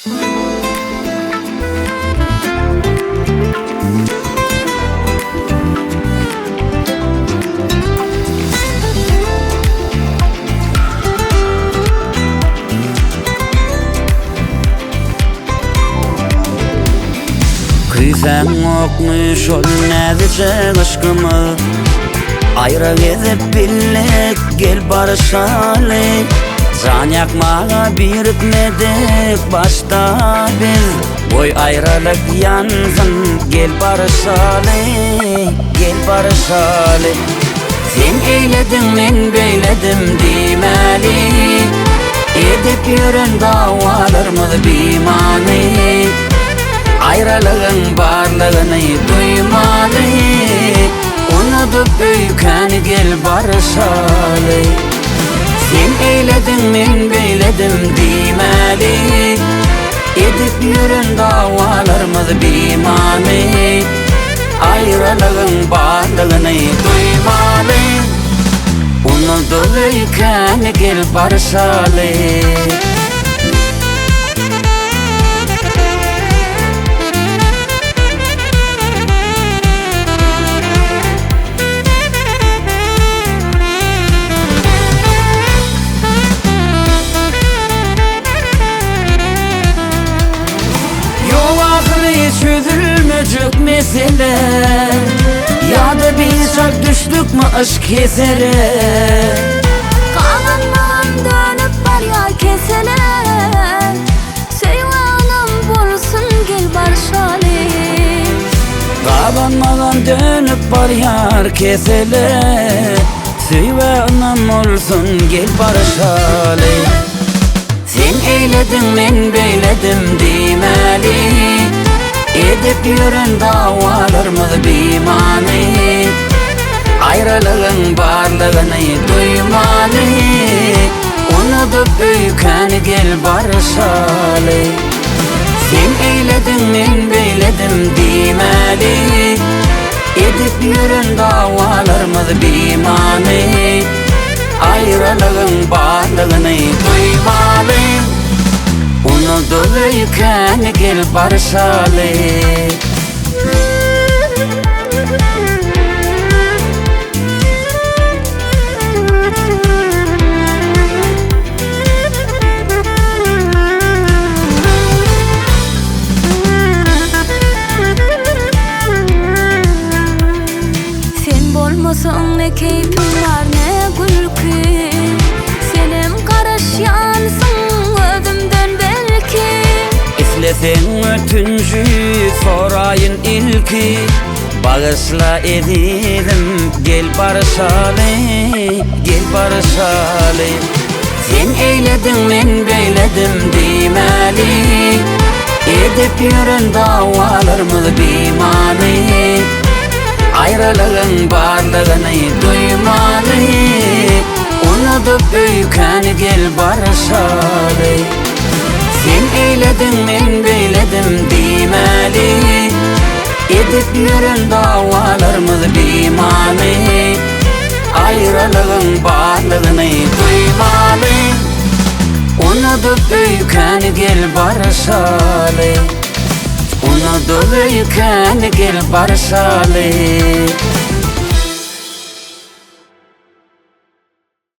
Kıyfen okmuş ol nedice aşkımı, ayra gezip billik gel barışalı. Can yakmağa birikmedik başta biz, oy ayrılık yansın gel barışalı, gel barışalı. Sen eyledin men beyledim demeli, edip yürün davalarımız bimani. Ayrılığın barlığını duymalı, unutup büyüken gel barışalı. Sen eyledin men beyledim demeli, edip yürün davalarımız bimani. Ayrılığın barlığını duymalı, unutup büyüken gel barışalı. Çözülmeyecek mesele, ya da biz çok düştük mü aşk kesere. Kalanmağın dönüp var ya kesele, Seyvanım bulsun gel barışalı. Kalanmağın dönüp var ya kesele, Seyvanım olsun gel barışalı. Sen eyledin men beyledim demeli, edip yürün davalarımız bimani. Ayrılığın barlığını duymalı, unutup büyüken gel barışalı. Sen eyledin men beyledim demeli, edip yürün davalarımız bimani. Ayrılığın barlığını duymalı, unutup büyüken gel barışalı. Sen bolmasın ne keyfim var ne gülkü, senim karaş yansın özümden belki. İslesen ötüncü sorayın ilki, bağışla edelim gel barışalı, gel barışalı. Sen eyledin men beyledim demeli, edip yürün davalarımız bimani. Ayrılığın barlığını duymalı, unutup büyüken gel barışalı. Sen eyledin men beyledim demeli, edip yürün davalarımız bimani. Ayrılığın barlığını duymalı, unutup büyüken gel barışalı, unutup büyüken gel barışalı.